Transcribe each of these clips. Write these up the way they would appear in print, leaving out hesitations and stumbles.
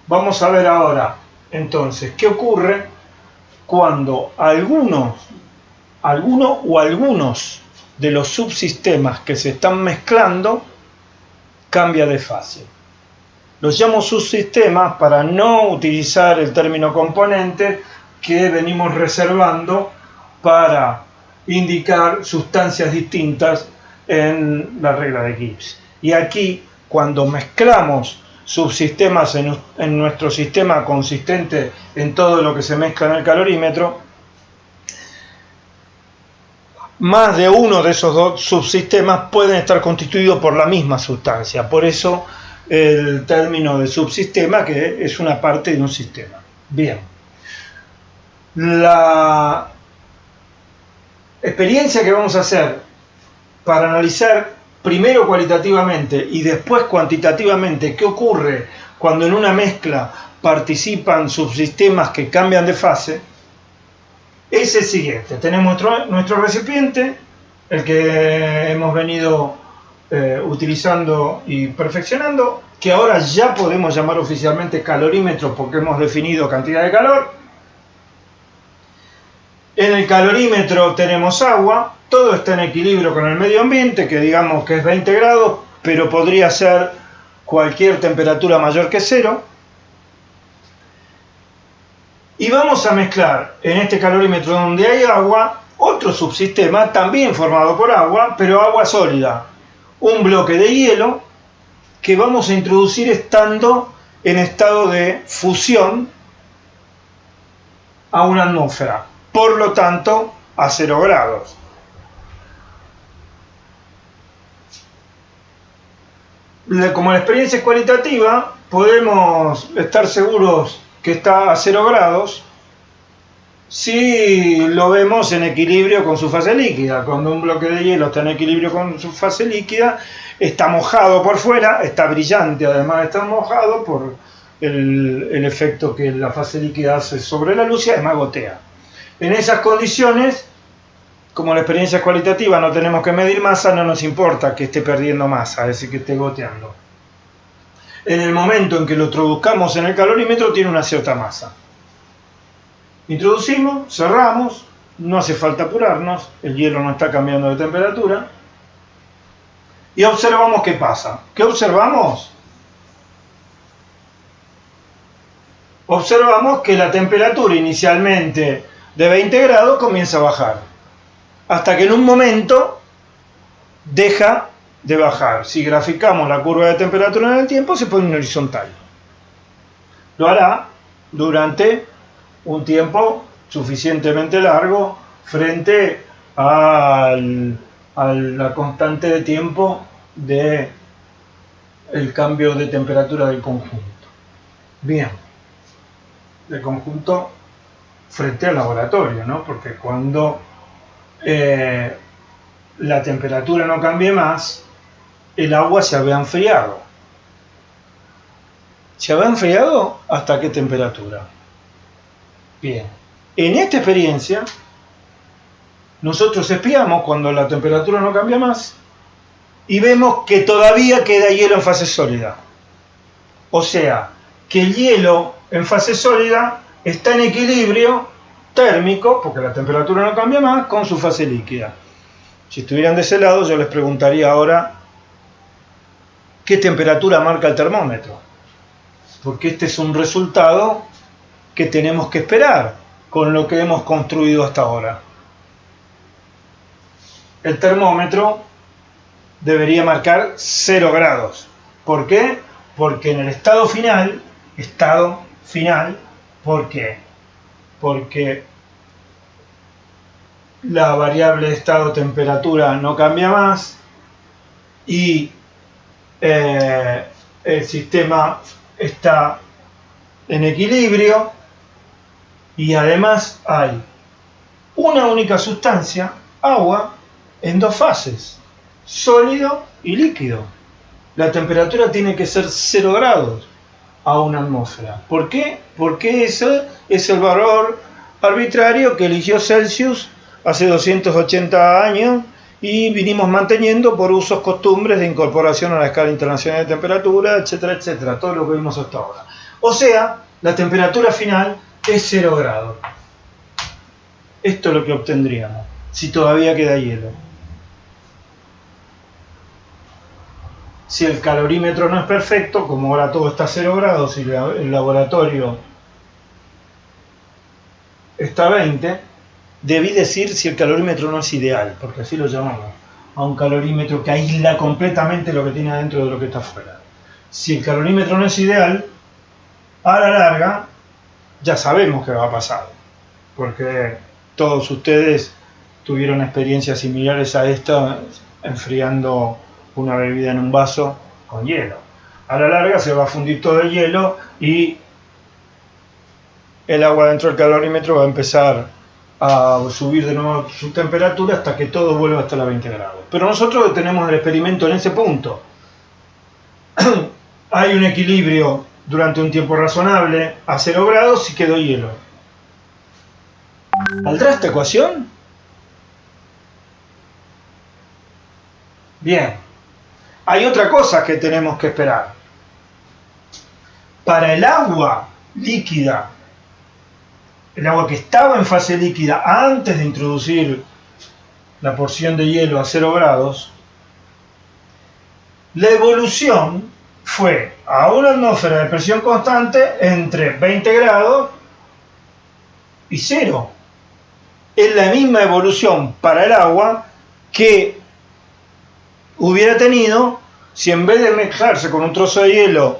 Vamos a ver ahora, entonces, qué ocurre cuando alguno o algunos de los subsistemas que se están mezclando cambia de fase. Los llamo subsistemas para no utilizar el término componente que venimos reservando para indicar sustancias distintas en la regla de Gibbs. Y aquí, cuando mezclamos subsistemas en nuestro sistema consistente en todo lo que se mezcla en el calorímetro, más de uno de esos dos subsistemas pueden estar constituidos por la misma sustancia. Por eso el término de subsistema, que es una parte de un sistema. Bien. La experiencia que vamos a hacer para analizar primero cualitativamente y después cuantitativamente qué ocurre cuando en una mezcla participan subsistemas que cambian de fase, es el siguiente. Tenemos nuestro recipiente, el que hemos venido utilizando y perfeccionando, que ahora ya podemos llamar oficialmente calorímetro porque hemos definido cantidad de calor. En el calorímetro tenemos agua, todo está en equilibrio con el medio ambiente, que digamos que es 20 grados, pero podría ser cualquier temperatura mayor que 0. Y vamos a mezclar en este calorímetro donde hay agua, otro subsistema también formado por agua, pero agua sólida. Un bloque de hielo que vamos a introducir estando en estado de fusión a una atmósfera, por lo tanto a 0 grados. Como la experiencia es cualitativa, podemos estar seguros que está a 0 grados si lo vemos en equilibrio con su fase líquida. Cuando un bloque de hielo está en equilibrio con su fase líquida, está mojado por fuera, está brillante además de estar mojado por el efecto que la fase líquida hace sobre la luz y además gotea. En esas condiciones, como la experiencia es cualitativa, no tenemos que medir masa, no nos importa que esté perdiendo masa, es decir, que esté goteando. En el momento en que lo introduzcamos en el calorímetro tiene una cierta masa. Introducimos, cerramos, no hace falta apurarnos, el hielo no está cambiando de temperatura. Y observamos qué pasa. ¿Qué observamos? Observamos que la temperatura inicialmente de 20 grados comienza a bajar, hasta que en un momento deja de bajar. Si graficamos la curva de temperatura en el tiempo, se pone en horizontal. Lo hará durante un tiempo suficientemente largo frente a la constante de tiempo del cambio de temperatura del conjunto. Bien, del conjunto frente al laboratorio, ¿no? Porque cuando la temperatura no cambie más, el agua se había enfriado. ¿Se había enfriado hasta qué temperatura? Bien, en esta experiencia nosotros espiamos cuando la temperatura no cambia más y vemos que todavía queda hielo en fase sólida. O sea, que el hielo en fase sólida está en equilibrio térmico, porque la temperatura no cambia más, con su fase líquida. Si estuvieran de ese lado, yo les preguntaría ahora qué temperatura marca el termómetro, porque este es un resultado que tenemos que esperar con lo que hemos construido hasta ahora. El termómetro debería marcar 0 grados. ¿Por qué? Porque en el estado final, ¿por qué? Porque la variable de estado temperatura no cambia más y el sistema está en equilibrio y además hay una única sustancia, agua, en dos fases, sólido y líquido. La temperatura tiene que ser 0 grados a una atmósfera. ¿Por qué? Porque ese es el valor arbitrario que eligió Celsius hace 280 años y vinimos manteniendo por costumbres de incorporación a la escala internacional de temperatura, etcétera, etcétera, todo lo que vimos hasta ahora. O sea, la temperatura final es 0 grados. Esto es lo que obtendríamos si todavía queda hielo. Si el calorímetro no es perfecto, como ahora todo está a 0 grados y el laboratorio está a 20, debí decir si el calorímetro no es ideal, porque así lo llamamos, a un calorímetro que aísla completamente lo que tiene adentro de lo que está afuera. Si el calorímetro no es ideal, a la larga ya sabemos qué va a pasar, porque todos ustedes tuvieron experiencias similares a esta enfriando una bebida en un vaso con hielo. A la larga se va a fundir todo el hielo y el agua dentro del calorímetro va a empezar a subir de nuevo su temperatura hasta que todo vuelva hasta los 20 grados. Pero nosotros tenemos el experimento en ese punto. Hay un equilibrio durante un tiempo razonable a 0 grados y quedó hielo. ¿Valdrá esta ecuación? Bien. Hay otra cosa que tenemos que esperar. Para el agua líquida, el agua que estaba en fase líquida antes de introducir la porción de hielo a 0 grados, la evolución fue a una atmósfera de presión constante entre 20 grados y 0. Es la misma evolución para el agua que hubiera tenido si en vez de mezclarse con un trozo de hielo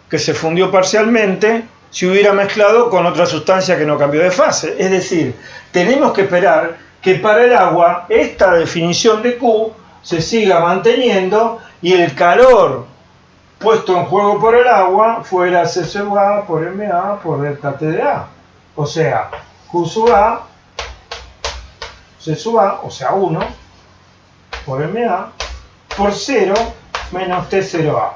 que se fundió parcialmente, se hubiera mezclado con otra sustancia que no cambió de fase. Es decir, tenemos que esperar que para el agua esta definición de Q se siga manteniendo y el calor puesto en juego por el agua fuera C sub A por MA por delta T de A. O sea, Q sub A, C sub A, o sea 1, por MA, por 0 menos T0A.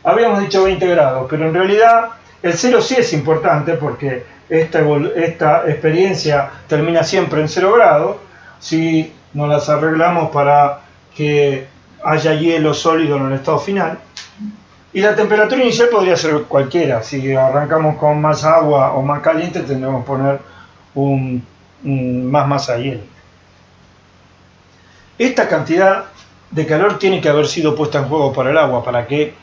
Habíamos dicho 20 grados, pero en realidad el 0 sí es importante porque esta experiencia termina siempre en 0 grados. Si nos las arreglamos para que haya hielo sólido en el estado final. Y la temperatura inicial podría ser cualquiera. Si arrancamos con más agua o más caliente, tendremos que poner más masa de hielo. Esta cantidad de calor tiene que haber sido puesta en juego para el agua, para que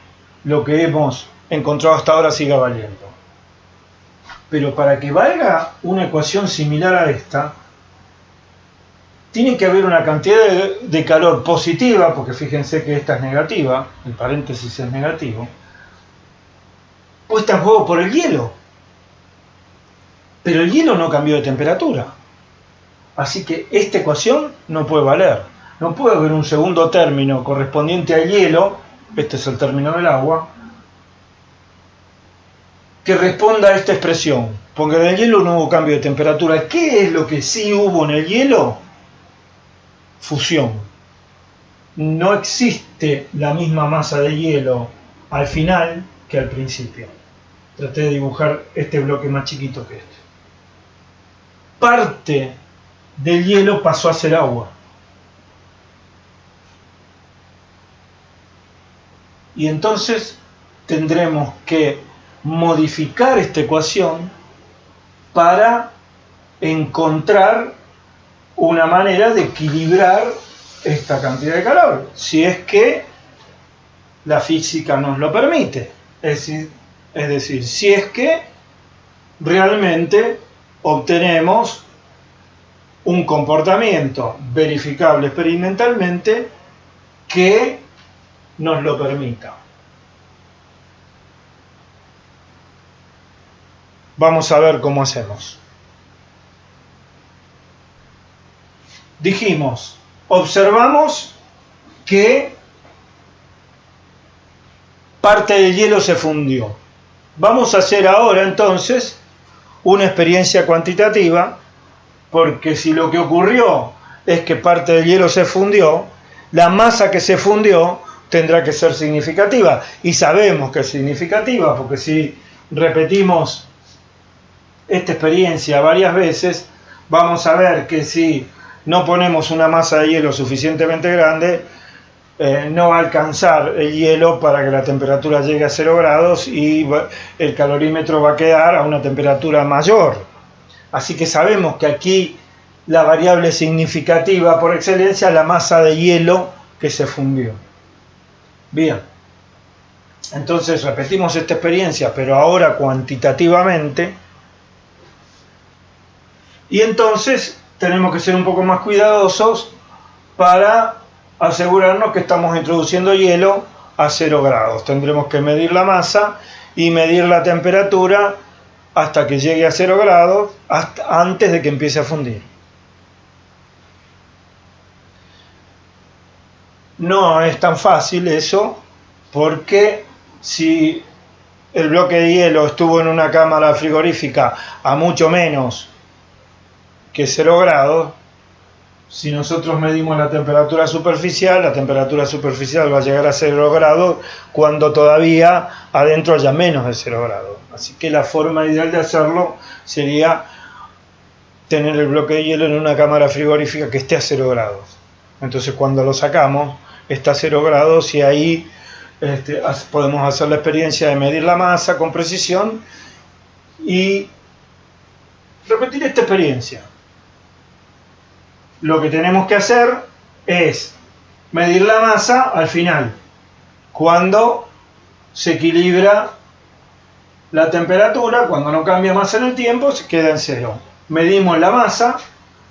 lo que hemos encontrado hasta ahora siga valiendo. Pero para que valga una ecuación similar a esta, tiene que haber una cantidad de calor positiva, porque fíjense que esta es negativa, el paréntesis es negativo, puesta en juego por el hielo. Pero el hielo no cambió de temperatura. Así que esta ecuación no puede valer. No puede haber un segundo término correspondiente al hielo, este es el término del agua, que responda a esta expresión. Porque en el hielo no hubo cambio de temperatura. ¿Qué es lo que sí hubo en el hielo? Fusión. No existe la misma masa de hielo al final que al principio. Traté de dibujar este bloque más chiquito que este. Parte del hielo pasó a ser agua. Y entonces tendremos que modificar esta ecuación para encontrar una manera de equilibrar esta cantidad de calor, si es que la física nos lo permite. Es decir, si es que realmente obtenemos un comportamiento verificable experimentalmente que nos lo permita. Vamos a ver cómo hacemos. Dijimos, observamos que parte del hielo se fundió. Vamos a hacer ahora entonces una experiencia cuantitativa, porque si lo que ocurrió es que parte del hielo se fundió, la masa que se fundió tendrá que ser significativa. Y sabemos que es significativa, porque si repetimos esta experiencia varias veces, vamos a ver que si no ponemos una masa de hielo suficientemente grande, no va a alcanzar el hielo para que la temperatura llegue a 0 grados y el calorímetro va a quedar a una temperatura mayor. Así que sabemos que aquí la variable significativa por excelencia es la masa de hielo que se fundió. Bien, entonces repetimos esta experiencia, pero ahora cuantitativamente. Y entonces tenemos que ser un poco más cuidadosos para asegurarnos que estamos introduciendo hielo a 0 grados. Tendremos que medir la masa y medir la temperatura hasta que llegue a 0 grados, antes de que empiece a fundir. No es tan fácil eso, porque si el bloque de hielo estuvo en una cámara frigorífica a mucho menos que 0 grados, si nosotros medimos la temperatura superficial va a llegar a 0 grados cuando todavía adentro haya menos de 0 grados. Así que la forma ideal de hacerlo sería tener el bloque de hielo en una cámara frigorífica que esté a 0 grados. Entonces cuando lo sacamos está a 0 grados y ahí podemos hacer la experiencia de medir la masa con precisión y repetir esta experiencia. Lo que tenemos que hacer es medir la masa al final, cuando se equilibra la temperatura, cuando no cambia más en el tiempo, se queda en 0. Medimos la masa,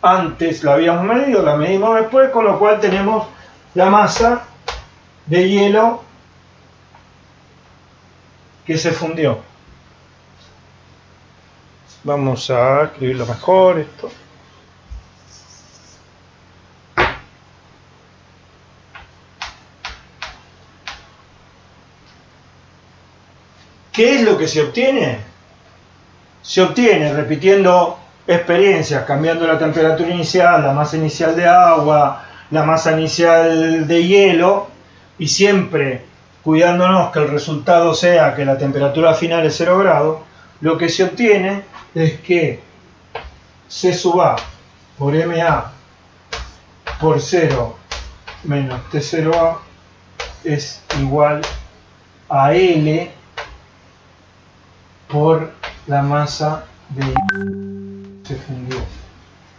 antes la habíamos medido, la medimos después, con lo cual tenemos la masa de hielo que se fundió. Vamos a escribirlo mejor esto. ¿Qué es lo que se obtiene? Se obtiene repitiendo experiencias, cambiando la temperatura inicial, la masa inicial de agua, la masa inicial de hielo, y siempre cuidándonos que el resultado sea que la temperatura final es 0 grados. Lo que se obtiene es que C sub A por MA por 0 menos T0A es igual a L por la masa de se fundió.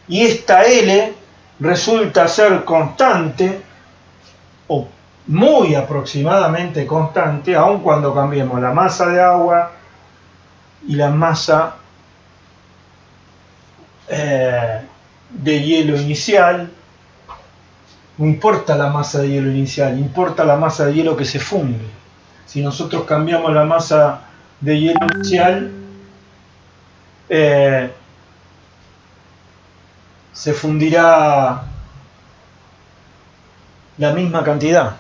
Y esta L resulta ser constante, o muy aproximadamente constante, aun cuando cambiemos la masa de agua y la masa de hielo inicial. No importa la masa de hielo inicial, importa la masa de hielo que se funde. Si nosotros cambiamos la masa de hielo inicial, se fundirá la misma cantidad.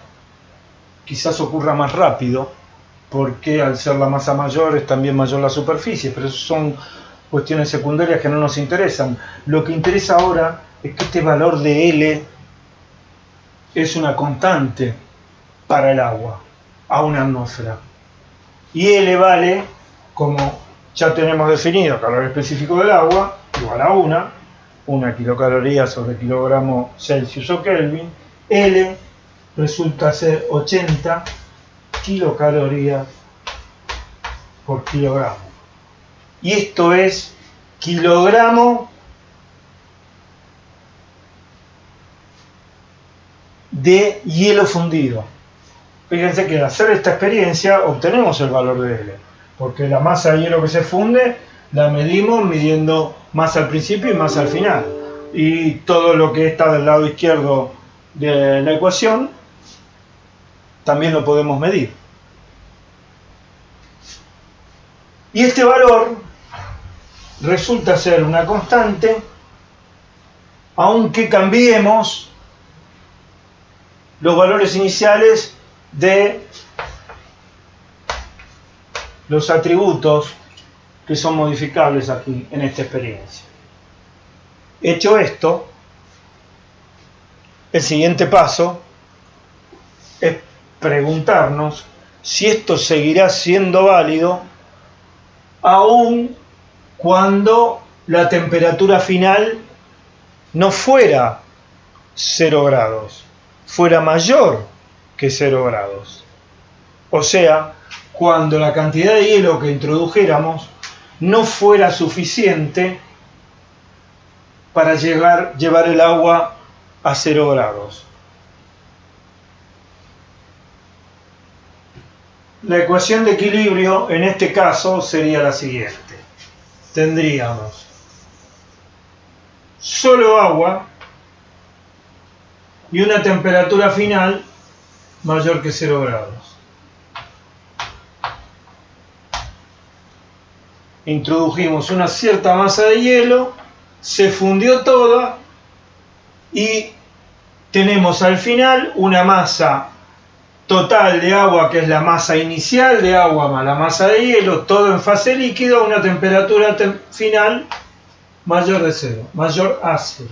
Quizás ocurra más rápido, porque al ser la masa mayor es también mayor la superficie, pero eso son cuestiones secundarias que no nos interesan. Lo que interesa ahora es que este valor de L es una constante para el agua a una atmósfera. Y L vale, como ya tenemos definido, calor específico del agua, igual a 1 kilocaloría sobre kilogramo Celsius o Kelvin. L resulta ser 80 kilocalorías por kilogramo. Y esto es kilogramo de hielo fundido. Fíjense que al hacer esta experiencia obtenemos el valor de L, porque la masa de hielo que se funde la medimos midiendo masa al principio y masa al final. Y todo lo que está del lado izquierdo de la ecuación también lo podemos medir. Y este valor resulta ser una constante, aunque cambiemos los valores iniciales de los atributos que son modificables aquí en esta experiencia. Hecho esto, el siguiente paso es preguntarnos si esto seguirá siendo válido aun cuando la temperatura final no fuera 0 grados, fuera mayor que 0 grados. O sea, cuando la cantidad de hielo que introdujéramos no fuera suficiente para llevar el agua a 0 grados. La ecuación de equilibrio en este caso sería la siguiente. Tendríamos solo agua y una temperatura final mayor que 0 grados. Introdujimos una cierta masa de hielo, se fundió toda y tenemos al final una masa total de agua, que es la masa inicial de agua más la masa de hielo, todo en fase líquida, a una temperatura final mayor de 0, mayor a 0.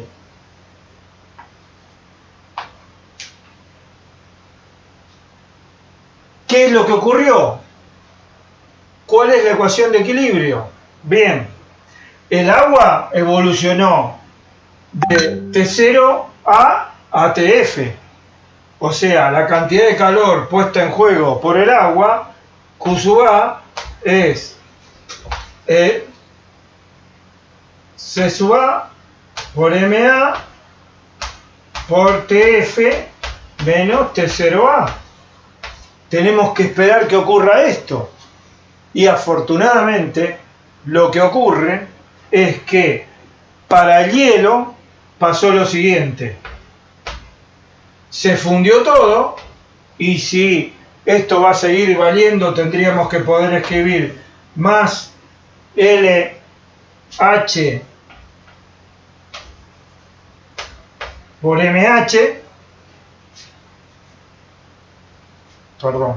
¿Qué es lo que ocurrió? ¿Cuál es la ecuación de equilibrio? Bien, el agua evolucionó de T0 a ATF. O sea, la cantidad de calor puesta en juego por el agua, Q sub A, es C sub A por MA por TF menos T0A. Tenemos que esperar que ocurra esto. Y afortunadamente, lo que ocurre es que para el hielo pasó lo siguiente. Se fundió todo, y si esto va a seguir valiendo, tendríamos que poder escribir más LH por MH, perdón,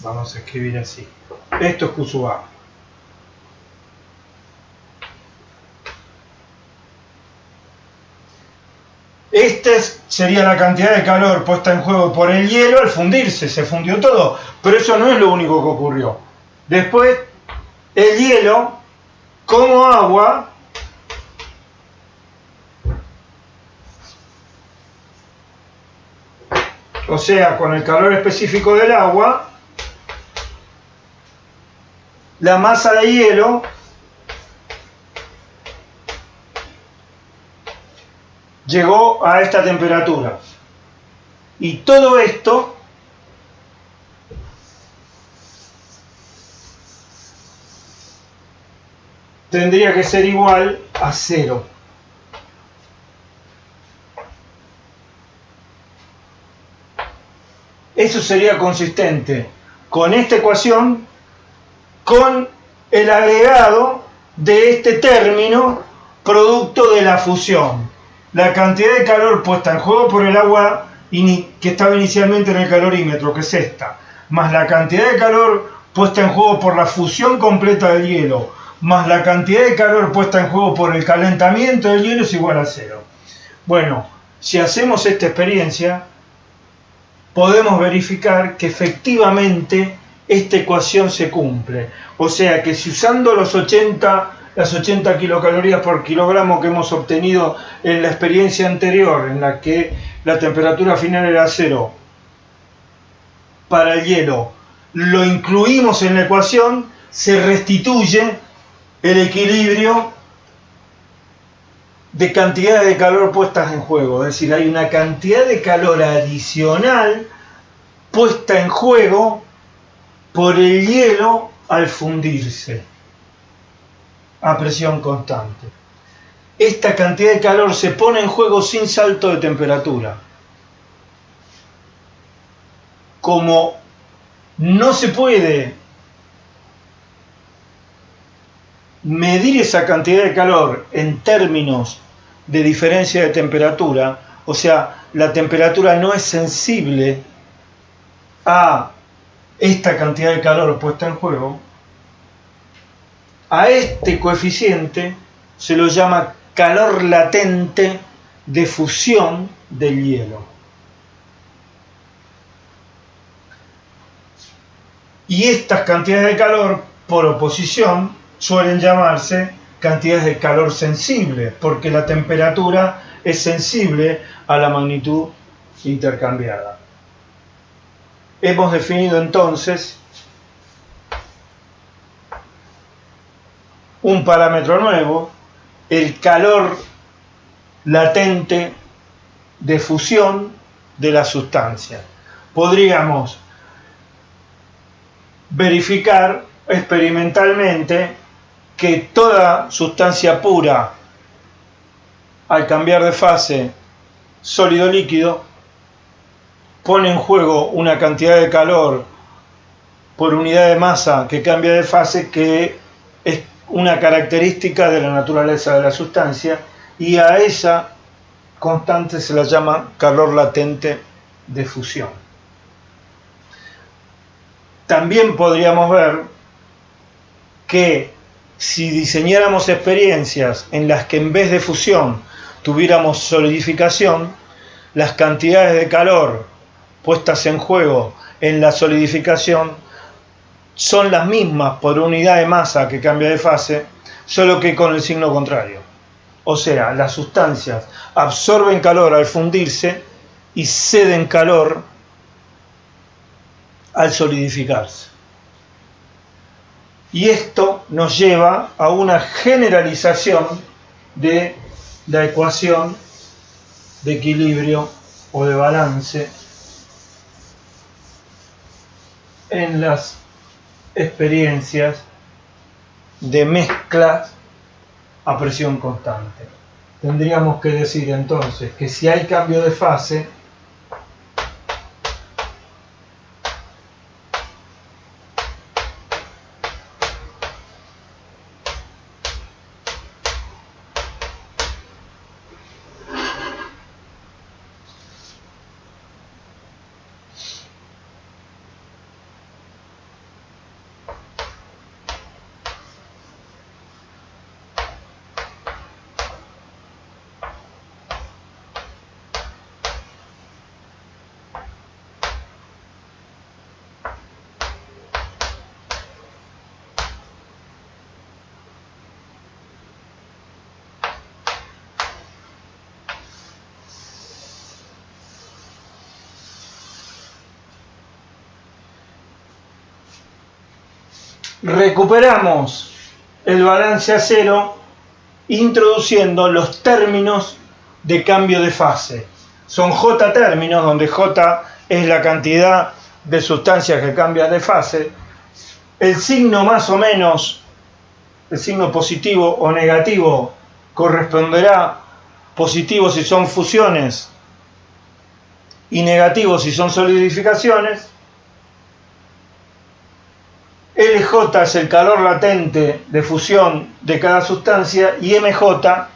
vamos a escribir así, esto es Q sub A. Esta sería la cantidad de calor puesta en juego por el hielo al fundirse, se fundió todo, pero eso no es lo único que ocurrió. Después, el hielo, como agua, o sea, con el calor específico del agua, la masa de hielo llegó a esta temperatura. Y todo esto tendría que ser igual a 0. Eso sería consistente con esta ecuación, con el agregado de este término producto de la fusión. La cantidad de calor puesta en juego por el agua que estaba inicialmente en el calorímetro, que es esta, más la cantidad de calor puesta en juego por la fusión completa del hielo, más la cantidad de calor puesta en juego por el calentamiento del hielo, es igual a 0. Bueno, si hacemos esta experiencia, podemos verificar que efectivamente esta ecuación se cumple. O sea que si usando las 80 kilocalorías por kilogramo que hemos obtenido en la experiencia anterior, en la que la temperatura final era 0, para el hielo, lo incluimos en la ecuación, se restituye el equilibrio de cantidades de calor puestas en juego. Es decir, hay una cantidad de calor adicional puesta en juego por el hielo al fundirse a presión constante. Esta cantidad de calor se pone en juego sin salto de temperatura. Como no se puede medir esa cantidad de calor en términos de diferencia de temperatura, o sea, la temperatura no es sensible a esta cantidad de calor puesta en juego, a este coeficiente se lo llama calor latente de fusión del hielo. Y estas cantidades de calor, por oposición, suelen llamarse cantidades de calor sensible, porque la temperatura es sensible a la magnitud intercambiada. Hemos definido entonces un parámetro nuevo, el calor latente de fusión de la sustancia. Podríamos verificar experimentalmente que toda sustancia pura, al cambiar de fase sólido-líquido, pone en juego una cantidad de calor por unidad de masa que cambia de fase, que es una característica de la naturaleza de la sustancia, y a esa constante se la llama calor latente de fusión. También podríamos ver que si diseñáramos experiencias en las que en vez de fusión tuviéramos solidificación, las cantidades de calor puestas en juego en la solidificación son las mismas por unidad de masa que cambia de fase, solo que con el signo contrario. O sea, las sustancias absorben calor al fundirse y ceden calor al solidificarse. Y esto nos lleva a una generalización de la ecuación de equilibrio o de balance en las experiencias de mezclas a presión constante. Tendríamos que decir entonces que si hay cambio de fase, recuperamos el balance a cero introduciendo los términos de cambio de fase. Son J términos, donde J es la cantidad de sustancias que cambian de fase. El signo más o menos, el signo positivo o negativo, corresponderá positivo si son fusiones y negativo si son solidificaciones. LJ es el calor latente de fusión de cada sustancia y MJ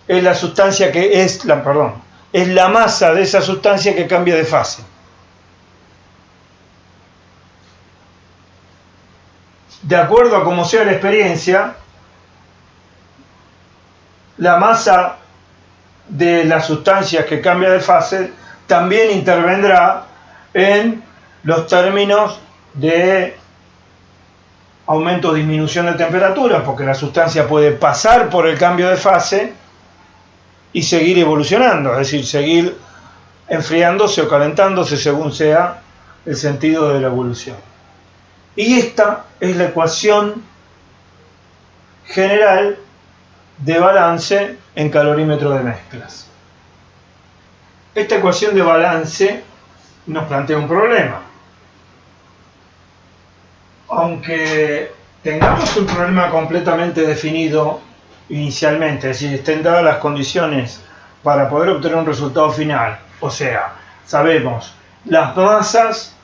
es la sustancia que es la masa de esa sustancia que cambia de fase. De acuerdo a cómo sea la experiencia, la masa de las sustancias que cambia de fase también intervendrá en los términos de aumento o disminución de temperatura, porque la sustancia puede pasar por el cambio de fase y seguir evolucionando, es decir, seguir enfriándose o calentándose según sea el sentido de la evolución. Y esta es la ecuación general de balance en calorímetro de mezclas. Esta ecuación de balance nos plantea un problema. Aunque tengamos un problema completamente definido inicialmente, es decir, estén dadas las condiciones para poder obtener un resultado final, o sea, sabemos las masas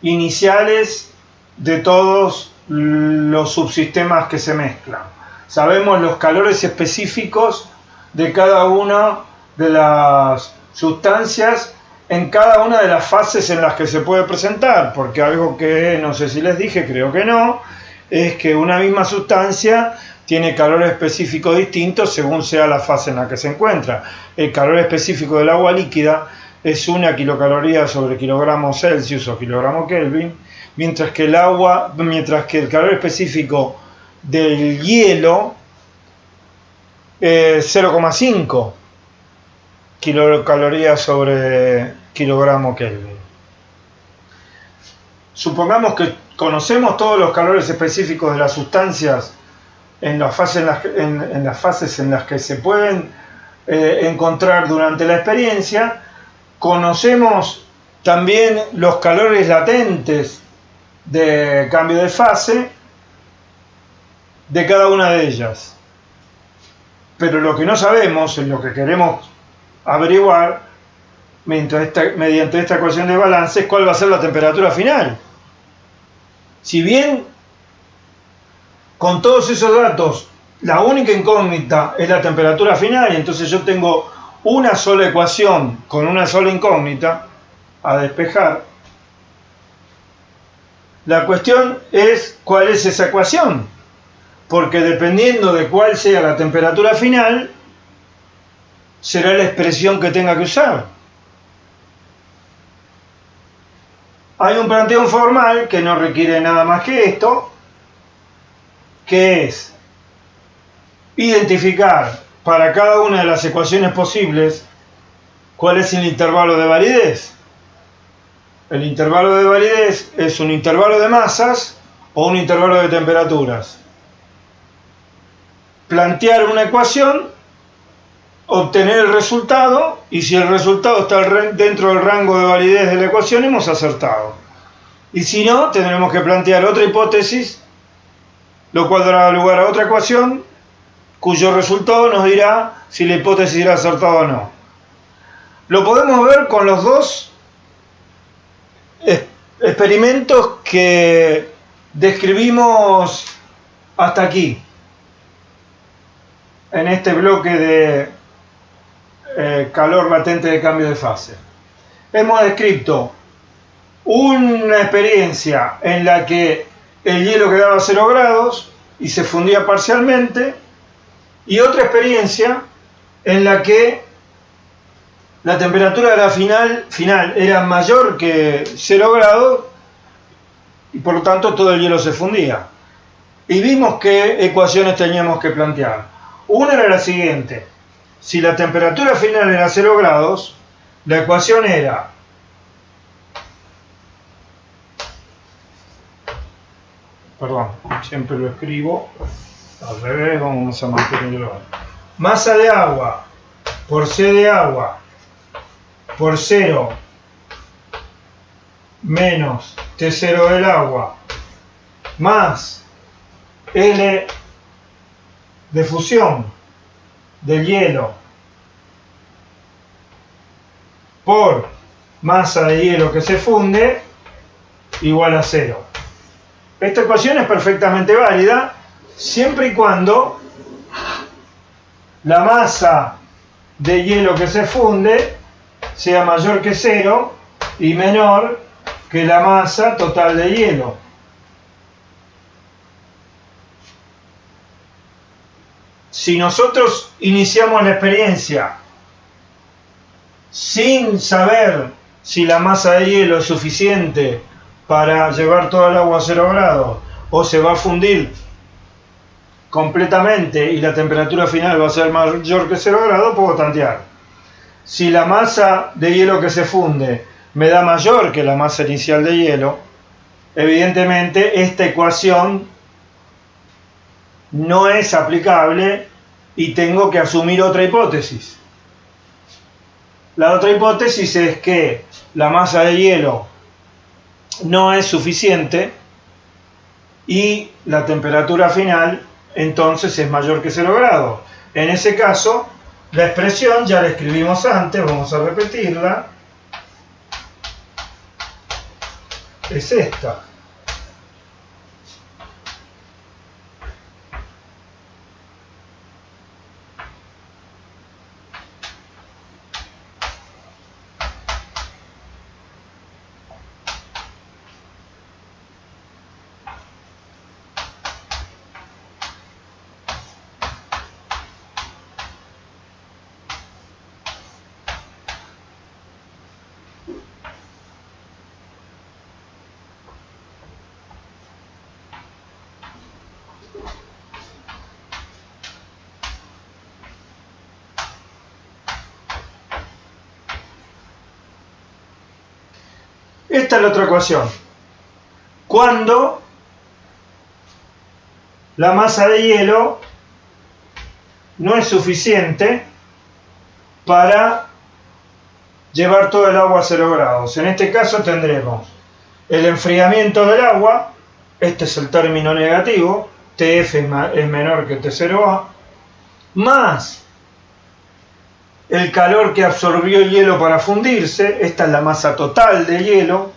iniciales de todos los subsistemas que se mezclan, sabemos los calores específicos de cada una de las sustancias en cada una de las fases en las que se puede presentar, porque algo que no sé si les dije, creo que no, es que una misma sustancia tiene calor específico distinto según sea la fase en la que se encuentra. El calor específico del agua líquida es 1 kilocaloría sobre kilogramo Celsius o kilogramo Kelvin, mientras que el calor específico del hielo es 0,5 kilocalorías sobre kilogramo Kelvin. Supongamos que conocemos todos los calores específicos de las sustancias en las fases en las que se pueden encontrar durante la experiencia. Conocemos también los calores latentes de cambio de fase de cada una de ellas. Pero lo que no sabemos, en lo que queremos averiguar mediante esta ecuación de balance, es cuál va a ser la temperatura final. Si bien con todos esos datos la única incógnita es la temperatura final, y entonces yo tengo una sola ecuación con una sola incógnita a despejar, la cuestión es cuál es esa ecuación, porque dependiendo de cuál sea la temperatura final, será la expresión que tenga que usar. Hay un planteo formal que no requiere nada más que esto, que es identificar para cada una de las ecuaciones posibles cuál es el intervalo de validez. El intervalo de validez es un intervalo de masas o un intervalo de temperaturas. Plantear una ecuación, obtener el resultado, y si el resultado está dentro del rango de validez de la ecuación, hemos acertado. Y si no, tendremos que plantear otra hipótesis, lo cual dará lugar a otra ecuación, cuyo resultado nos dirá si la hipótesis era acertada o no. Lo podemos ver con los dos experimentos que describimos hasta aquí, en este bloque de calor latente de cambio de fase. Hemos descrito una experiencia en la que el hielo quedaba a 0 grados y se fundía parcialmente, y otra experiencia en la que la temperatura de la final era mayor que 0 grados y por lo tanto todo el hielo se fundía. Y vimos qué ecuaciones teníamos que plantear. Una era la siguiente: si la temperatura final era 0 grados, la ecuación era siempre lo escribo al revés, vamos a mantenerlo. Masa de agua por C de agua por 0 menos T0 del agua más L de fusión del hielo por masa de hielo que se funde igual a 0. Esta ecuación es perfectamente válida siempre y cuando la masa de hielo que se funde sea mayor que 0 y menor que la masa total de hielo. Si nosotros iniciamos la experiencia sin saber si la masa de hielo es suficiente para llevar toda el agua a 0 grados o se va a fundir completamente y la temperatura final va a ser mayor que 0 grados, puedo tantear. Si la masa de hielo que se funde me da mayor que la masa inicial de hielo, evidentemente esta ecuación no es aplicable y tengo que asumir otra hipótesis. La otra hipótesis es que la masa de hielo no es suficiente y la temperatura final entonces es mayor que 0 grados. En ese caso, la expresión ya la escribimos antes, vamos a repetirla. Es esta. Esta es la otra ecuación. Cuando la masa de hielo no es suficiente para llevar todo el agua a 0 grados. En este caso tendremos el enfriamiento del agua, este es el término negativo, TF es menor que T0A, más el calor que absorbió el hielo para fundirse, esta es la masa total de hielo,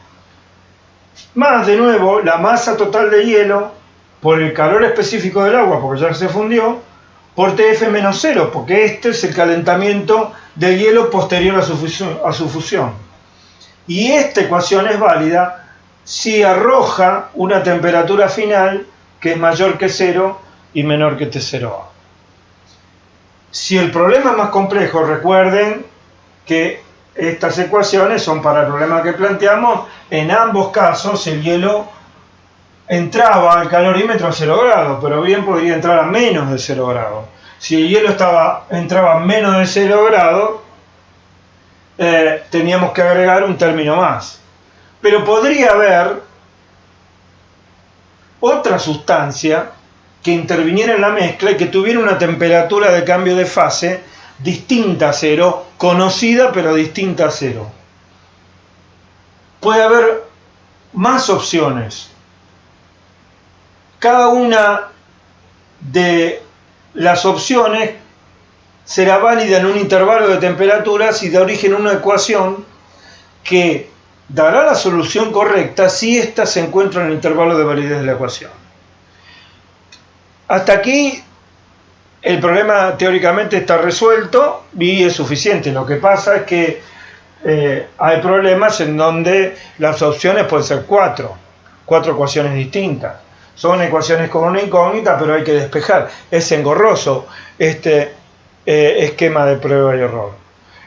más de nuevo la masa total de hielo por el calor específico del agua, porque ya se fundió, por TF menos 0, porque este es el calentamiento del hielo posterior a su fusión. Y esta ecuación es válida si arroja una temperatura final que es mayor que 0 y menor que T0A. Si el problema es más complejo, recuerden que estas ecuaciones son para el problema que planteamos. En ambos casos el hielo entraba al calorímetro a 0 grados, pero bien podría entrar a menos de 0 grados. Si el hielo entraba a menos de 0 grados, teníamos que agregar un término más. Pero podría haber otra sustancia que interviniera en la mezcla y que tuviera una temperatura de cambio de fase distinta a 0, conocida pero distinta a 0. Puede haber más opciones. Cada una de las opciones será válida en un intervalo de temperaturas y da origen a una ecuación que dará la solución correcta si ésta se encuentra en el intervalo de validez de la ecuación. Hasta aquí el problema teóricamente está resuelto y es suficiente. Lo que pasa es que hay problemas en donde las opciones pueden ser cuatro ecuaciones distintas. Son ecuaciones con una incógnita, pero hay que despejar. Es engorroso este esquema de prueba y error.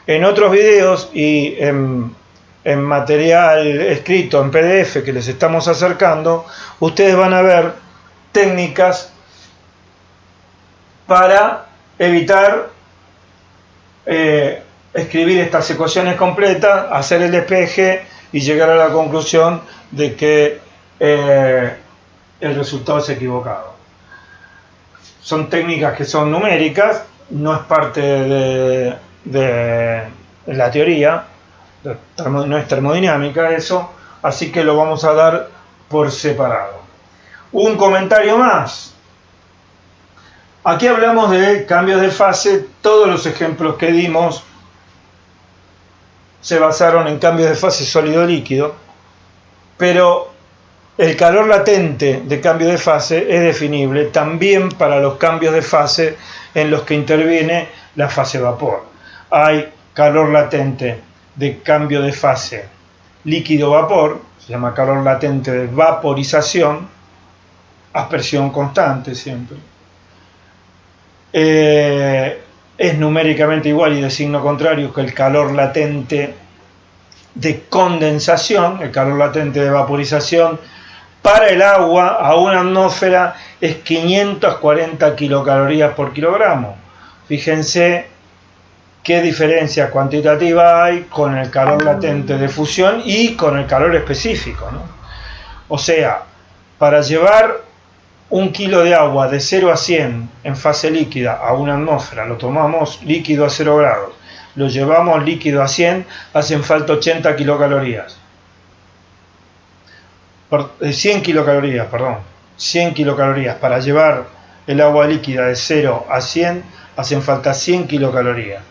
En otros videos y en material escrito en PDF que les estamos acercando, ustedes van a ver técnicas para evitar escribir estas ecuaciones completas, hacer el despeje y llegar a la conclusión de que el resultado es equivocado. Son técnicas que son numéricas, no es parte de la teoría, no es termodinámica eso, así que lo vamos a dar por separado. Un comentario más. Aquí hablamos de cambios de fase. Todos los ejemplos que dimos se basaron en cambios de fase sólido-líquido, pero el calor latente de cambio de fase es definible también para los cambios de fase en los que interviene la fase vapor. Hay calor latente de cambio de fase líquido-vapor, se llama calor latente de vaporización, aspersión constante siempre. Es numéricamente igual y de signo contrario que el calor latente de condensación. El calor latente de vaporización para el agua a una atmósfera es 540 kilocalorías por kilogramo. Fíjense qué diferencia cuantitativa hay con el calor latente de fusión y con el calor específico, ¿no? O sea, para llevar un kilo de agua de 0 a 100 en fase líquida a una atmósfera, lo tomamos líquido a 0 grados, lo llevamos líquido a 100, hacen falta 80 kilocalorías. 100 kilocalorías, perdón. 100 kilocalorías. Para llevar el agua líquida de 0 a 100 hacen falta 100 kilocalorías.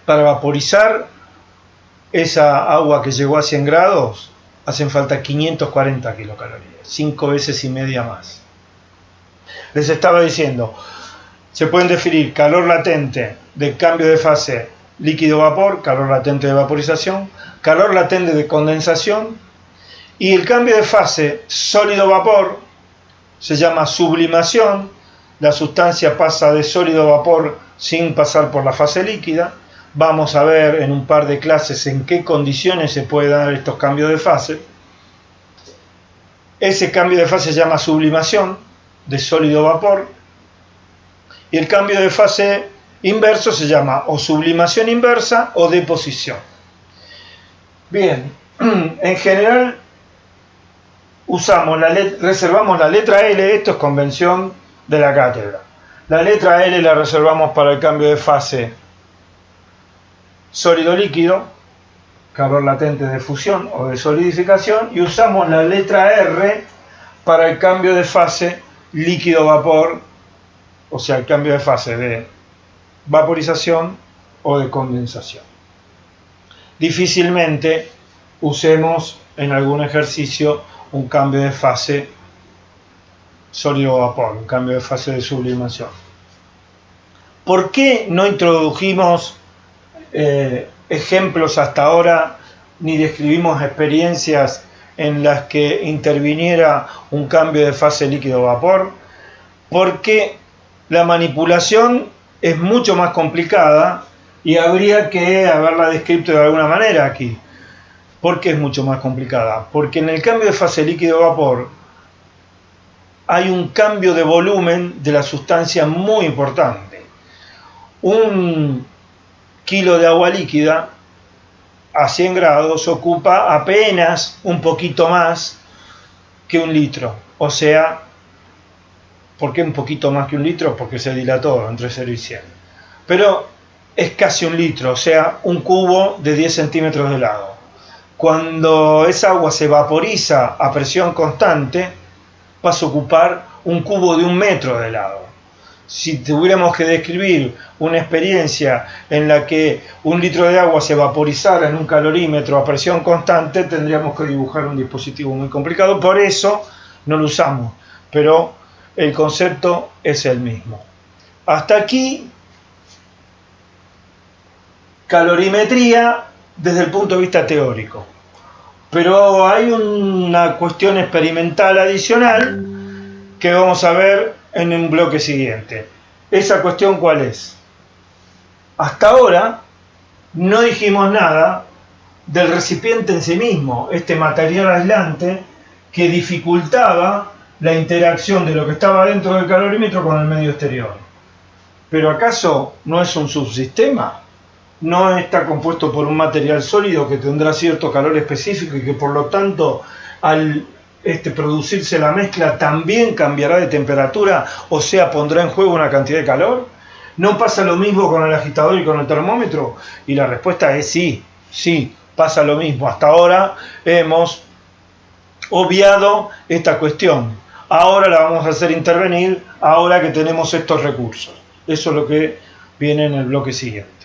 Para vaporizar esa agua que llegó a 100 grados hacen falta 540 kilocalorías. 5 veces y media más. Les estaba diciendo, se pueden definir calor latente de cambio de fase líquido-vapor, calor latente de vaporización, calor latente de condensación, y el cambio de fase sólido-vapor se llama sublimación. La sustancia pasa de sólido a vapor sin pasar por la fase líquida. Vamos a ver en un par de clases en qué condiciones se pueden dar estos cambios de fase. Ese cambio de fase se llama sublimación, de sólido a vapor. Y el cambio de fase inverso se llama o sublimación inversa o deposición. Bien, en general reservamos la letra L, esto es convención de la cátedra. La letra L la reservamos para el cambio de fase sólido-líquido, calor latente de fusión o de solidificación, y usamos la letra R para el cambio de fase líquido-vapor, o sea, el cambio de fase de vaporización o de condensación. Difícilmente usemos en algún ejercicio un cambio de fase sólido-vapor, un cambio de fase de sublimación. ¿Por qué no introdujimos ejemplos hasta ahora ni describimos experiencias en las que interviniera un cambio de fase líquido-vapor? Porque la manipulación es mucho más complicada y habría que haberla descrito de alguna manera aquí. ¿Por qué es mucho más complicada? Porque en el cambio de fase líquido-vapor hay un cambio de volumen de la sustancia muy importante. Un kilo de agua líquida a 100 grados ocupa apenas un poquito más que un litro. O sea, ¿por qué un poquito más que un litro? Porque se dilató entre 0 y 100. Pero es casi un litro, o sea, un cubo de 10 centímetros de lado. Cuando esa agua se vaporiza a presión constante, vas a ocupar un cubo de 1 metro de lado. Si tuviéramos que describir una experiencia en la que un litro de agua se vaporizara en un calorímetro a presión constante, tendríamos que dibujar un dispositivo muy complicado, por eso no lo usamos, pero el concepto es el mismo. Hasta aquí, calorimetría desde el punto de vista teórico. Pero hay una cuestión experimental adicional que vamos a ver en un bloque siguiente. ¿Esa cuestión cuál es? Hasta ahora no dijimos nada del recipiente en sí mismo, este material aislante que dificultaba la interacción de lo que estaba dentro del calorímetro con el medio exterior. ¿Pero acaso no es un subsistema? ¿No está compuesto por un material sólido que tendrá cierto calor específico y que por lo tanto al producirse la mezcla también cambiará de temperatura, o sea, pondrá en juego una cantidad de calor? ¿No pasa lo mismo con el agitador y con el termómetro? Y la respuesta es sí, sí, pasa lo mismo. Hasta ahora hemos obviado esta cuestión. Ahora la vamos a hacer intervenir, ahora que tenemos estos recursos. Eso es lo que viene en el bloque siguiente.